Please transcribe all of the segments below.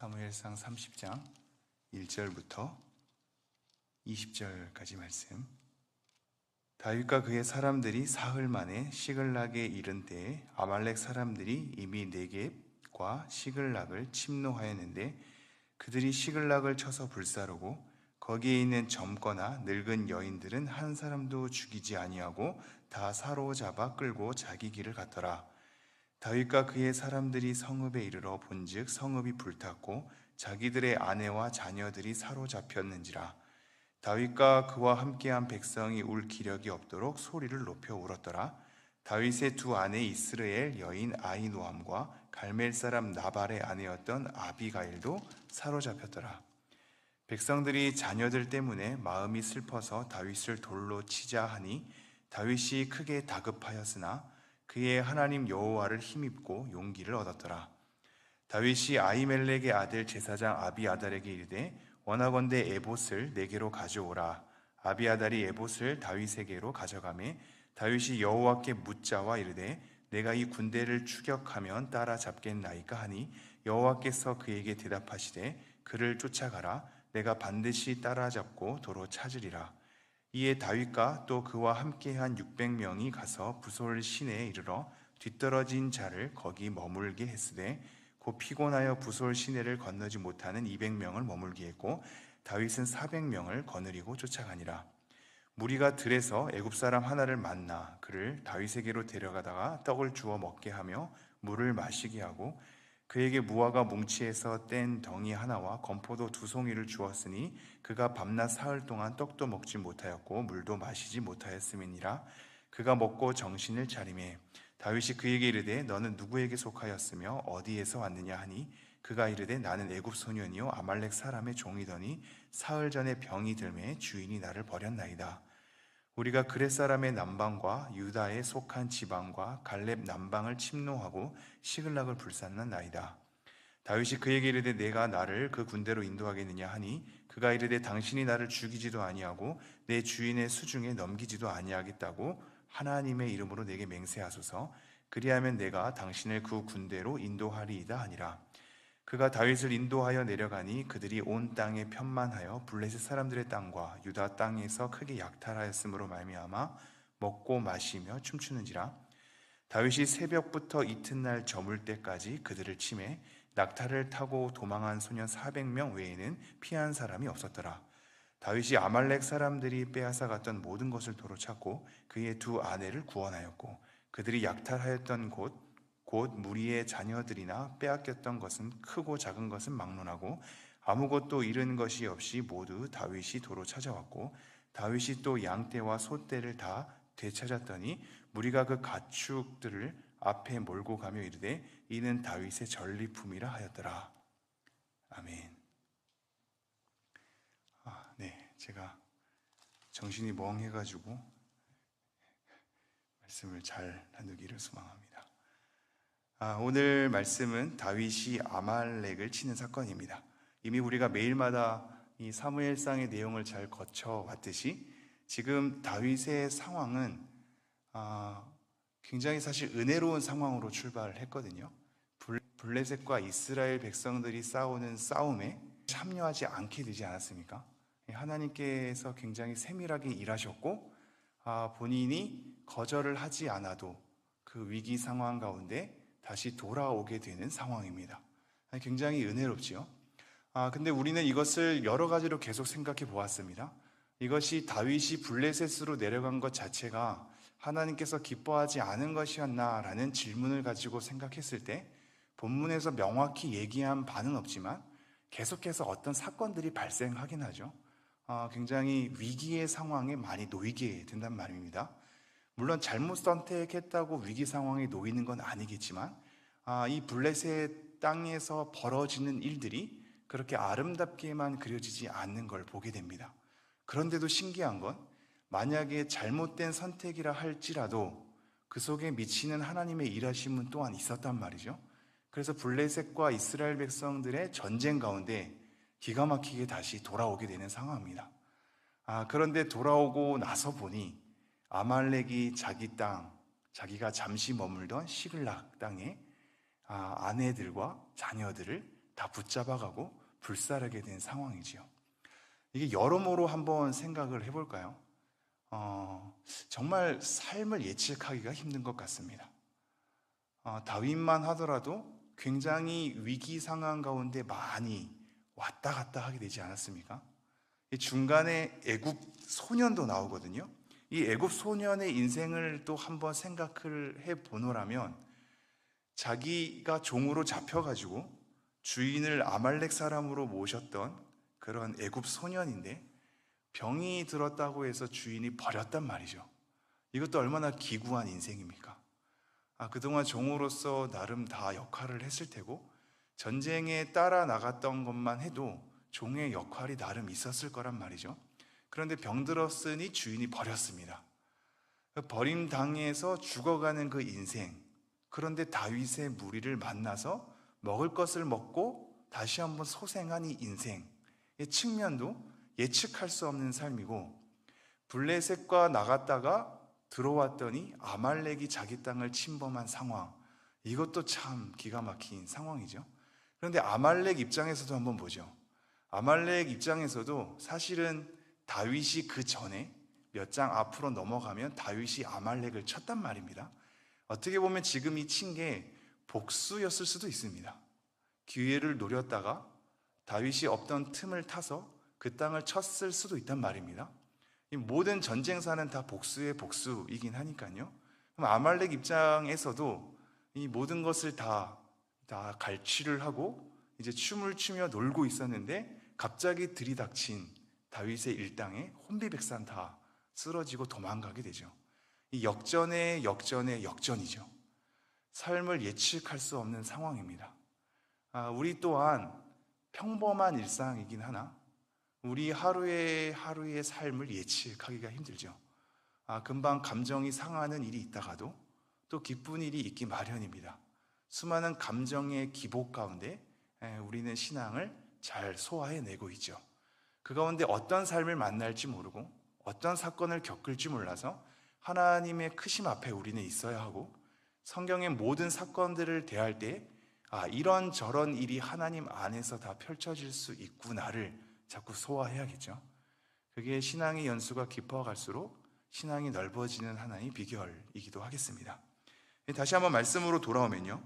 사무엘상 30장 1절부터 20절까지 말씀. 다윗과 그의 사람들이 사흘 만에 시글락에 이른 때에 아말렉 사람들이 이미 네겝과 시글락을 침노하였는데 그들이 시글락을 쳐서 불사르고 거기에 있는 젊거나 늙은 여인들은 한 사람도 죽이지 아니하고 다 사로잡아 끌고 자기 길을 갔더라. 다윗과 그의 사람들이 성읍에 이르러 본즉 성읍이 불탔고 자기들의 아내와 자녀들이 사로잡혔는지라. 다윗과 그와 함께한 백성이 울 기력이 없도록 소리를 높여 울었더라. 다윗의 두 아내 이스라엘 여인 아히노함과 갈멜 사람 나발의 아내였던 아비가일도 사로잡혔더라. 백성들이 자녀들 때문에 마음이 슬퍼서 다윗을 돌로 치자 하니 다윗이 크게 다급하였으나 그의 하나님 여호와를 힘입고 용기를 얻었더라. 다윗이 아히멜렉의 아들 제사장 아비아달에게 이르되 원하건대 에봇을 내게로 가져오라. 아비아달이 에봇을 다윗에게로 가져가매 다윗이 여호와께 묻자와 이르되 내가 이 군대를 추격하면 따라잡겠나이까 하니 여호와께서 그에게 대답하시되 그를 쫓아가라. 내가 반드시 따라잡고 도로 찾으리라. 이에 다윗과 또 그와 함께한 600명이 가서 부솔 시내에 이르러 뒤떨어진 자를 거기 머물게 했으되 곧 피곤하여 부솔 시내를 건너지 못하는 200명을 머물게 했고 다윗은 400명을 거느리고 쫓아가니라. 무리가 들에서 애굽 사람 하나를 만나 그를 다윗에게로 데려가다가 떡을 주어 먹게 하며 물을 마시게 하고 그에게 무화과 뭉치에서 뗀 덩이 하나와 건포도 2송이를 주었으니 그가 밤낮 사흘 동안 떡도 먹지 못하였고 물도 마시지 못하였음이니라. 그가 먹고 정신을 차리매 다윗이 그에게 이르되 너는 누구에게 속하였으며 어디에서 왔느냐 하니 그가 이르되 나는 애굽 소년이요 아말렉 사람의 종이더니 사흘 전에 병이 들매 주인이 나를 버렸나이다. 우리가 그렛 사람의 남방과 유다에 속한 지방과 갈렙 남방을 침노하고 시글락을 불살랐나이다. 다윗이 그에게 이르되 내가 나를 그 군대로 인도하겠느냐 하니 그가 이르되 당신이 나를 죽이지도 아니하고 내 주인의 수중에 넘기지도 아니하겠다고 하나님의 이름으로 내게 맹세하소서. 그리하면 내가 당신을 그 군대로 인도하리이다 하니라. 그가 다윗을 인도하여 내려가니 그들이 온 땅에 편만하여 블레셋 사람들의 땅과 유다 땅에서 크게 약탈하였으므로 말미암아 먹고 마시며 춤추는지라. 다윗이 새벽부터 이튿날 저물 때까지 그들을 치매 낙타를 타고 도망한 소년 400명 외에는 피한 사람이 없었더라. 다윗이 아말렉 사람들이 빼앗아 갔던 모든 것을 도로 찾고 그의 두 아내를 구원하였고 그들이 약탈하였던 곧 무리의 자녀들이나 빼앗겼던 것은 크고 작은 것은 막론하고 아무것도 잃은 것이 없이 모두 다윗이 도로 찾아왔고 다윗이 또 양떼와 소떼를 다 되찾았더니 무리가 그 가축들을 앞에 몰고 가며 이르되 이는 다윗의 전리품이라 하였더라. 아멘. 네, 제가 정신이 멍해가지고 말씀을 잘 나누기를 소망합니다. 오늘 말씀은 다윗이 아말렉을 치는 사건입니다. 이미 우리가 매일마다 이 사무엘상의 내용을 잘 거쳐왔듯이 지금 다윗의 상황은 굉장히 사실 은혜로운 상황으로 출발했거든요. 블레셋과 이스라엘 백성들이 싸우는 싸움에 참여하지 않게 되지 않았습니까? 하나님께서 굉장히 세밀하게 일하셨고 본인이 거절을 하지 않아도 그 위기 상황 가운데 다시 돌아오게 되는 상황입니다. 굉장히 은혜롭지요. 근데 우리는 이것을 여러 가지로 계속 생각해 보았습니다. 이것이 다윗이 블레셋으로 내려간 것 자체가 하나님께서 기뻐하지 않은 것이었나라는 질문을 가지고 생각했을 때 본문에서 명확히 얘기한 바는 없지만 계속해서 어떤 사건들이 발생하긴 하죠. 굉장히 위기의 상황에 많이 놓이게 된단 말입니다. 물론 잘못 선택했다고 위기 상황에 놓이는 건 아니겠지만 이 블레셋 땅에서 벌어지는 일들이 그렇게 아름답게만 그려지지 않는 걸 보게 됩니다. 그런데도 신기한 건 만약에 잘못된 선택이라 할지라도 그 속에 미치는 하나님의 일하심은 또한 있었단 말이죠. 그래서 블레셋과 이스라엘 백성들의 전쟁 가운데 기가 막히게 다시 돌아오게 되는 상황입니다. 그런데 돌아오고 나서 보니 아말렉이 자기 땅, 자기가 잠시 머물던 시글락 땅에 아내들과 자녀들을 다 붙잡아가고 불살하게 된 상황이지요. 이게 여러모로 한번 생각을 해볼까요? 정말 삶을 예측하기가 힘든 것 같습니다. 다윗만 하더라도 굉장히 위기 상황 가운데 많이 왔다 갔다 하게 되지 않았습니까? 이 중간에 애굽 소년도 나오거든요. 이 애굽 소년의 인생을 또 한번 생각을 해보노라면 자기가 종으로 잡혀가지고 주인을 아말렉 사람으로 모셨던 그런 애굽 소년인데 병이 들었다고 해서 주인이 버렸단 말이죠. 이것도 얼마나 기구한 인생입니까? 그동안 종으로서 나름 다 역할을 했을 테고 전쟁에 따라 나갔던 것만 해도 종의 역할이 나름 있었을 거란 말이죠. 그런데 병들었으니 주인이 버렸습니다. 버림당해서 죽어가는 그 인생, 그런데 다윗의 무리를 만나서 먹을 것을 먹고 다시 한번 소생한 이 인생의 측면도 예측할 수 없는 삶이고, 블레셋과 나갔다가 들어왔더니 아말렉이 자기 땅을 침범한 상황, 이것도 참 기가 막힌 상황이죠. 그런데 아말렉 입장에서도 한번 보죠. 아말렉 입장에서도 사실은 다윗이 그 전에 몇 장 앞으로 넘어가면 다윗이 아말렉을 쳤단 말입니다. 어떻게 보면 지금 이 친 게 복수였을 수도 있습니다. 기회를 노렸다가 다윗이 없던 틈을 타서 그 땅을 쳤을 수도 있단 말입니다. 이 모든 전쟁사는 다 복수의 복수이긴 하니까요. 그럼 아말렉 입장에서도 이 모든 것을 다 갈취를 하고 이제 춤을 추며 놀고 있었는데 갑자기 들이닥친 다윗의 일당에 혼비백산 다 쓰러지고 도망가게 되죠. 이 역전의 역전이죠. 삶을 예측할 수 없는 상황입니다. 우리 또한 평범한 일상이긴 하나 우리 하루의 삶을 예측하기가 힘들죠. 금방 감정이 상하는 일이 있다가도 또 기쁜 일이 있기 마련입니다. 수많은 감정의 기복 가운데 우리는 신앙을 잘 소화해내고 있죠. 그 가운데 어떤 삶을 만날지 모르고 어떤 사건을 겪을지 몰라서 하나님의 크심 앞에 우리는 있어야 하고, 성경의 모든 사건들을 대할 때 이런저런 일이 하나님 안에서 다 펼쳐질 수 있구나를 자꾸 소화해야겠죠. 그게 신앙의 연수가 깊어갈수록 신앙이 넓어지는 하나의 비결이기도 하겠습니다. 다시 한번 말씀으로 돌아오면요,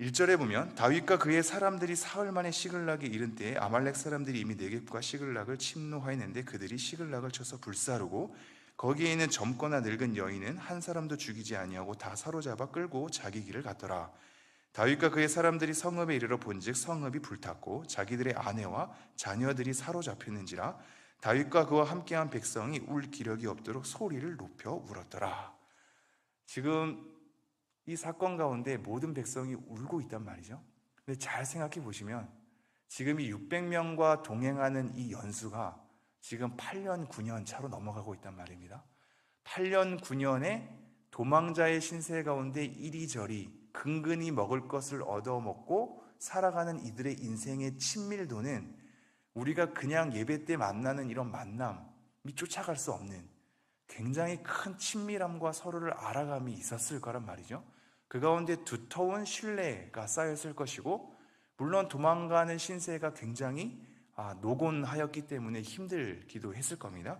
1절에 보면 다윗과 그의 사람들이 사흘 만에 시글락에 이른 때에 아말렉 사람들이 이미 네겝과 시글락을 침노하였는데 그들이 시글락을 쳐서 불사르고 거기에 있는 젊거나 늙은 여인은 한 사람도 죽이지 아니하고 다 사로잡아 끌고 자기 길을 갔더라. 다윗과 그의 사람들이 성읍에 이르러 본즉 성읍이 불탔고 자기들의 아내와 자녀들이 사로잡혔는지라 다윗과 그와 함께한 백성이 울 기력이 없도록 소리를 높여 울었더라. 지금 이 사건 가운데 모든 백성이 울고 있단 말이죠. 근데 잘 생각해 보시면 지금 이 600명과 동행하는 이 연수가 지금 8년 9년 차로 넘어가고 있단 말입니다. 8년 9년에 도망자의 신세 가운데 이리저리 근근히 먹을 것을 얻어먹고 살아가는 이들의 인생의 친밀도는 우리가 그냥 예배 때 만나는 이런 만남이 쫓아갈 수 없는 굉장히 큰 친밀함과 서로를 알아감이 있었을 거란 말이죠. 그 가운데 두터운 신뢰가 쌓였을 것이고, 물론 도망가는 신세가 굉장히 노곤하였기 때문에 힘들기도 했을 겁니다.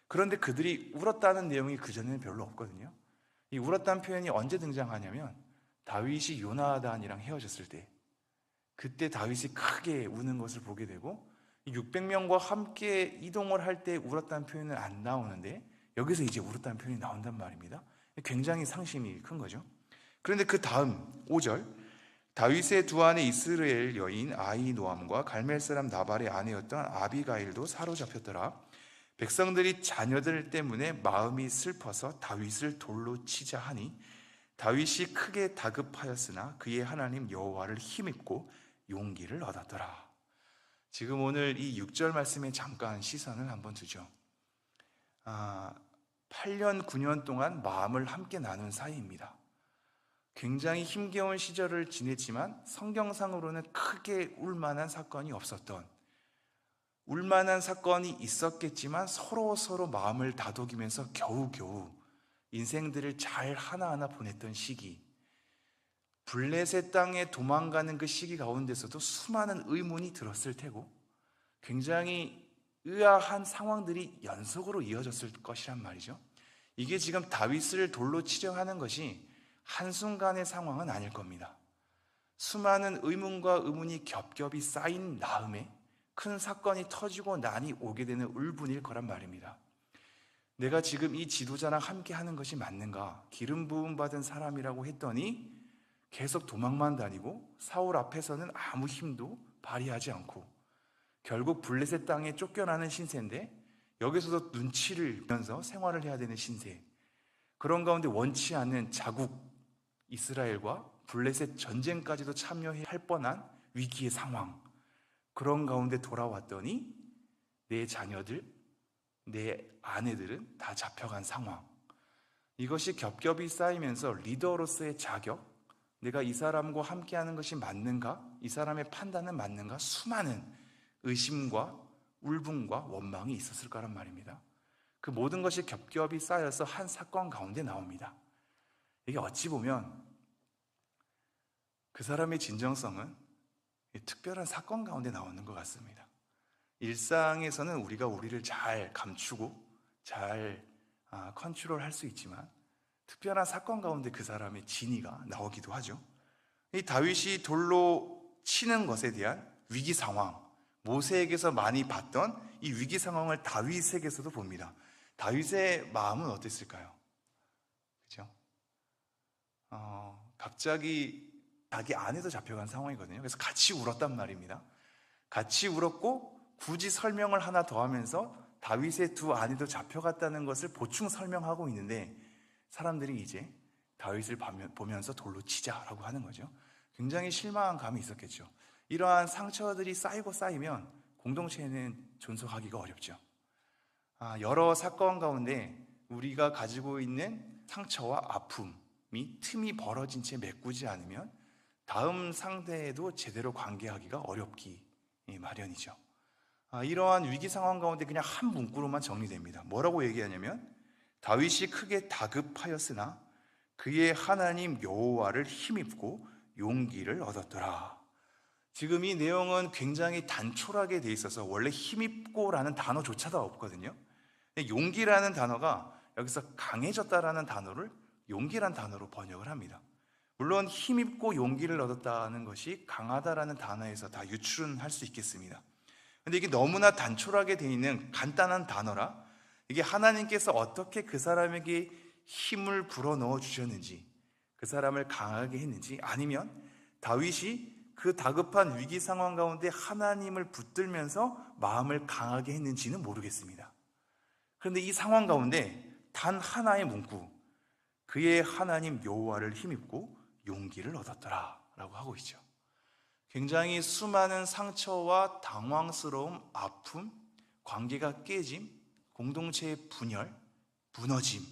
그런데 그들이 울었다는 내용이 그전에는 별로 없거든요. 이 울었다는 표현이 언제 등장하냐면 다윗이 요나단이랑 헤어졌을 때, 그때 다윗이 크게 우는 것을 보게 되고, 600명과 함께 이동을 할 때 울었다는 표현은 안 나오는데 여기서 이제 울었다는 표현이 나온단 말입니다. 굉장히 상심이 큰 거죠. 그런데 그 다음 5절, 다윗의 두 아내 이스라엘 여인 아히노암과 갈멜 사람 나발의 아내였던 아비가일도 사로잡혔더라. 백성들이 자녀들 때문에 마음이 슬퍼서 다윗을 돌로 치자 하니 다윗이 크게 다급하였으나 그의 하나님 여호와를 힘입고 용기를 얻었더라. 지금 오늘 이 6절 말씀에 잠깐 시선을 한번 두죠. 8년 9년 동안 마음을 함께 나눈 사이입니다. 굉장히 힘겨운 시절을 지냈지만 성경상으로는 크게 울만한 사건이 없었던, 울만한 사건이 있었겠지만 서로 마음을 다독이면서 겨우겨우 인생들을 잘 하나하나 보냈던 시기, 블레셋 땅에 도망가는 그 시기 가운데서도 수많은 의문이 들었을 테고 굉장히 의아한 상황들이 연속으로 이어졌을 것이란 말이죠. 이게 지금 다윗을 돌로 치려 하는 것이 한순간의 상황은 아닐 겁니다. 수많은 의문과 의문이 겹겹이 쌓인 다음에 큰 사건이 터지고 나니 오게 되는 울분일 거란 말입니다. 내가 지금 이 지도자랑 함께 하는 것이 맞는가? 기름 부음 받은 사람이라고 했더니 계속 도망만 다니고 사울 앞에서는 아무 힘도 발휘하지 않고 결국 블레셋 땅에 쫓겨나는 신세인데 여기서도 눈치를 보면서 생활을 해야 되는 신세. 그런 가운데 원치 않는 자국 이스라엘과 블레셋 전쟁까지도 참여할 뻔한 위기의 상황. 그런 가운데 돌아왔더니 내 자녀들, 내 아내들은 다 잡혀간 상황. 이것이 겹겹이 쌓이면서 리더로서의 자격, 내가 이 사람과 함께하는 것이 맞는가? 이 사람의 판단은 맞는가? 수많은 의심과 울분과 원망이 있었을 거란 말입니다. 그 모든 것이 겹겹이 쌓여서 한 사건 가운데 나옵니다. 이게 어찌 보면 그 사람의 진정성은 특별한 사건 가운데 나오는 것 같습니다. 일상에서는 우리가 우리를 잘 감추고 잘 컨트롤할 수 있지만 특별한 사건 가운데 그 사람의 진위가 나오기도 하죠. 이 다윗이 돌로 치는 것에 대한 위기 상황, 모세에게서 많이 봤던 이 위기 상황을 다윗에게서도 봅니다. 다윗의 마음은 어땠을까요? 그렇죠? 갑자기 자기 아내도 잡혀간 상황이거든요. 그래서 같이 울었단 말입니다. 같이 울었고 굳이 설명을 하나 더 하면서 다윗의 두 아내도 잡혀갔다는 것을 보충 설명하고 있는데 사람들이 이제 다윗을 보면서 돌로 치자라고 하는 거죠. 굉장히 실망한 감이 있었겠죠. 이러한 상처들이 쌓이고 쌓이면 공동체에는 존속하기가 어렵죠. 여러 사건 가운데 우리가 가지고 있는 상처와 아픔이 틈이 벌어진 채 메꾸지 않으면 다음 상대에도 제대로 관계하기가 어렵기 마련이죠. 이러한 위기 상황 가운데 그냥 한 문구로만 정리됩니다. 뭐라고 얘기하냐면 다윗이 크게 다급하였으나 그의 하나님 여호와를 힘입고 용기를 얻었더라. 지금 이 내용은 굉장히 단촐하게 돼 있어서 원래 힘입고라는 단어조차도 없거든요. 용기라는 단어가 여기서 강해졌다라는 단어를 용기란 단어로 번역을 합니다. 물론 힘입고 용기를 얻었다는 것이 강하다라는 단어에서 다 유출은 할 수 있겠습니다. 근데 이게 너무나 단촐하게 돼 있는 간단한 단어라 이게 하나님께서 어떻게 그 사람에게 힘을 불어넣어 주셨는지 그 사람을 강하게 했는지 아니면 다윗이 그 다급한 위기 상황 가운데 하나님을 붙들면서 마음을 강하게 했는지는 모르겠습니다. 그런데 이 상황 가운데 단 하나의 문구 그의 하나님 여호와를 힘입고 용기를 얻었더라 라고 하고 있죠. 굉장히 수많은 상처와 당황스러움, 아픔, 관계가 깨짐, 공동체의 분열, 무너짐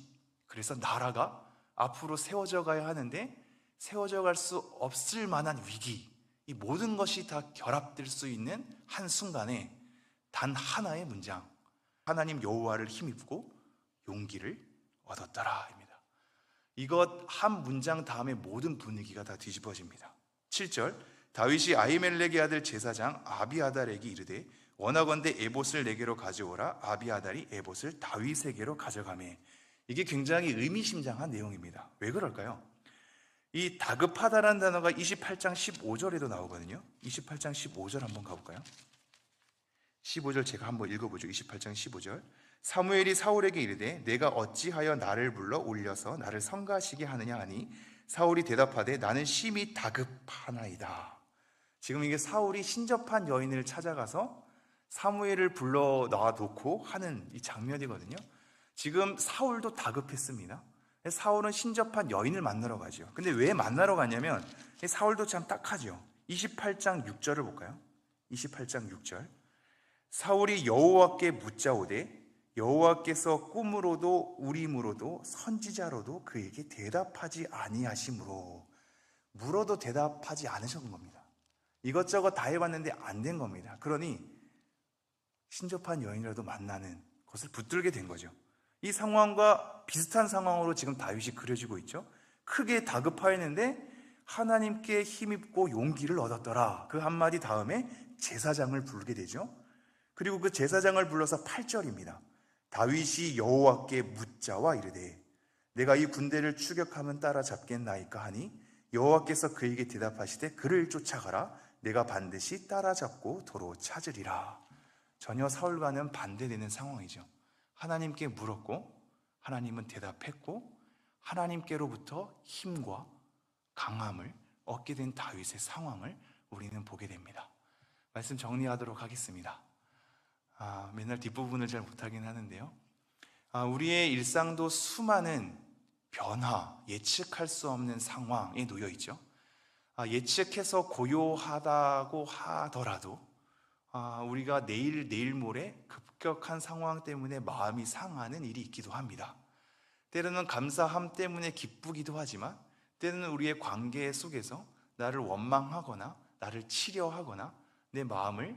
그래서 나라가 앞으로 세워져 가야 하는데 세워져 갈 수 없을 만한 위기 이 모든 것이 다 결합될 수 있는 한순간에 단 하나의 문장 하나님 여호와를 힘입고 용기를 얻었더라입니다. 이것 한 문장 다음에 모든 분위기가 다 뒤집어집니다. 7절 다윗이 아히멜렉의 아들 제사장 아비아달에게 이르되 원하건대 에봇을 내게로 가져오라. 아비아달이 에봇을 다윗에게로 가져가매. 이게 굉장히 의미심장한 내용입니다. 왜 그럴까요? 이 다급하다라는 단어가 28장 15절에도 나오거든요. 28장 15절 한번 가볼까요? 15절 제가 한번 읽어보죠. 28장 15절 사무엘이 사울에게 이르되 내가 어찌하여 나를 불러 올려서 나를 성가시게 하느냐 하니 사울이 대답하되 나는 심히 다급하나이다. 지금 이게 사울이 신접한 여인을 찾아가서 사무엘을 불러 놔놓고 하는 이 장면이거든요. 지금 사울도 다급했습니다. 사울은 신접한 여인을 만나러 가죠. 근데 왜 만나러 가냐면 사울도 참 딱하죠. 28장 6절을 볼까요? 28장 6절 사울이 여호와께 묻자오되 여호와께서 꿈으로도 우림으로도 선지자로도 그에게 대답하지 아니하심으로 물어도 대답하지 않으신 겁니다. 이것저것 다 해봤는데 안 된 겁니다. 그러니 신접한 여인이라도 만나는 것을 붙들게 된 거죠. 이 상황과 비슷한 상황으로 지금 다윗이 그려지고 있죠. 크게 다급하였는데 하나님께 힘입고 용기를 얻었더라. 그 한마디 다음에 제사장을 부르게 되죠. 그리고 그 제사장을 불러서 8절입니다. 다윗이 여호와께 묻자와 이르되 내가 이 군대를 추격하면 따라잡겠나이까 하니 여호와께서 그에게 대답하시되 그를 쫓아가라. 내가 반드시 따라잡고 도로 찾으리라. 전혀 사울과는 반대되는 상황이죠. 하나님께 물었고 하나님은 대답했고 하나님께로부터 힘과 강함을 얻게 된 다윗의 상황을 우리는 보게 됩니다. 말씀 정리하도록 하겠습니다. 맨날 뒷부분을 잘 못하긴 하는데요. 우리의 일상도 수많은 변화, 예측할 수 없는 상황에 놓여 있죠. 예측해서 고요하다고 하더라도 우리가 내일 모레 급격한 상황 때문에 마음이 상하는 일이 있기도 합니다. 때로는 감사함 때문에 기쁘기도 하지만 때로는 우리의 관계 속에서 나를 원망하거나 나를 치려하거나 내 마음을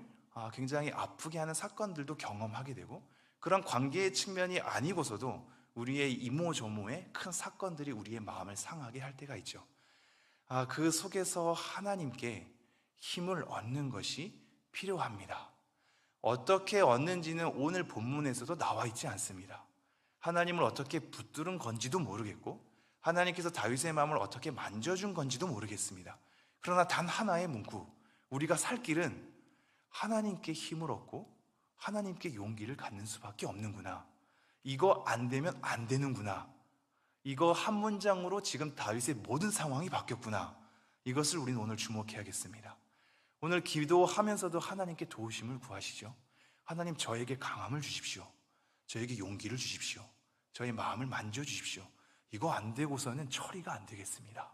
굉장히 아프게 하는 사건들도 경험하게 되고, 그런 관계의 측면이 아니고서도 우리의 이모저모의 큰 사건들이 우리의 마음을 상하게 할 때가 있죠. 그 속에서 하나님께 힘을 얻는 것이 필요합니다. 어떻게 얻는지는 오늘 본문에서도 나와 있지 않습니다. 하나님을 어떻게 붙들은 건지도 모르겠고 하나님께서 다윗의 마음을 어떻게 만져준 건지도 모르겠습니다. 그러나 단 하나의 문구, 우리가 살 길은 하나님께 힘을 얻고 하나님께 용기를 갖는 수밖에 없는구나. 이거 안 되면 안 되는구나. 이거 한 문장으로 지금 다윗의 모든 상황이 바뀌었구나. 이것을 우리는 오늘 주목해야겠습니다. 오늘 기도하면서도 하나님께 도우심을 구하시죠. 하나님, 저에게 강함을 주십시오. 저에게 용기를 주십시오. 저의 마음을 만져주십시오. 이거 안 되고서는 처리가 안 되겠습니다.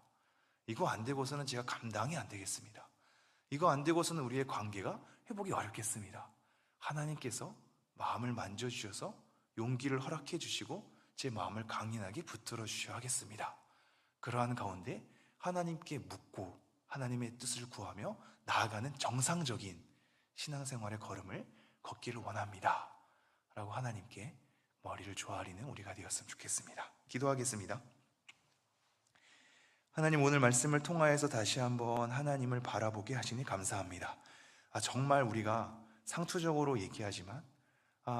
이거 안 되고서는 제가 감당이 안 되겠습니다. 이거 안 되고서는 우리의 관계가 회복이 어렵겠습니다. 하나님께서 마음을 만져주셔서 용기를 허락해 주시고 제 마음을 강인하게 붙들어 주셔야 하겠습니다. 그러한 가운데 하나님께 묻고 하나님의 뜻을 구하며 나아가는 정상적인 신앙생활의 걸음을 걷기를 원합니다 라고 하나님께 머리를 조아리는 우리가 되었으면 좋겠습니다. 기도하겠습니다. 하나님, 오늘 말씀을 통하여서 다시 한번 하나님을 바라보게 하시니 감사합니다. 정말 우리가 상투적으로 얘기하지만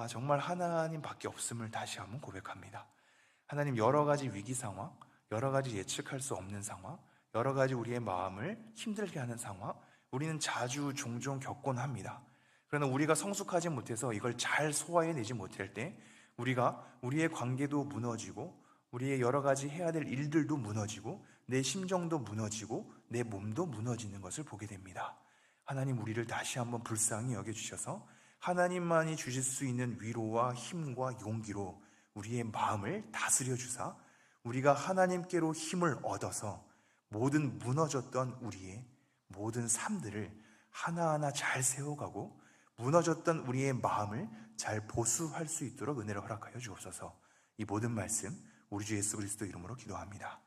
정말 하나님밖에 없음을 다시 한번 고백합니다. 하나님, 여러 가지 위기 상황, 여러 가지 예측할 수 없는 상황, 여러 가지 우리의 마음을 힘들게 하는 상황, 우리는 자주 종종 겪곤 합니다. 그러나 우리가 성숙하지 못해서 이걸 잘 소화해내지 못할 때 우리가 우리의 관계도 무너지고 우리의 여러 가지 해야 될 일들도 무너지고 내 심정도 무너지고 내 몸도 무너지는 것을 보게 됩니다. 하나님, 우리를 다시 한번 불쌍히 여겨주셔서 하나님만이 주실 수 있는 위로와 힘과 용기로 우리의 마음을 다스려 주사 우리가 하나님께로 힘을 얻어서 모든 무너졌던 우리의 모든 삶들을 하나하나 잘 세워가고 무너졌던 우리의 마음을 잘 보수할 수 있도록 은혜를 허락하여 주옵소서. 이 모든 말씀 우리 주 예수 그리스도 이름으로 기도합니다.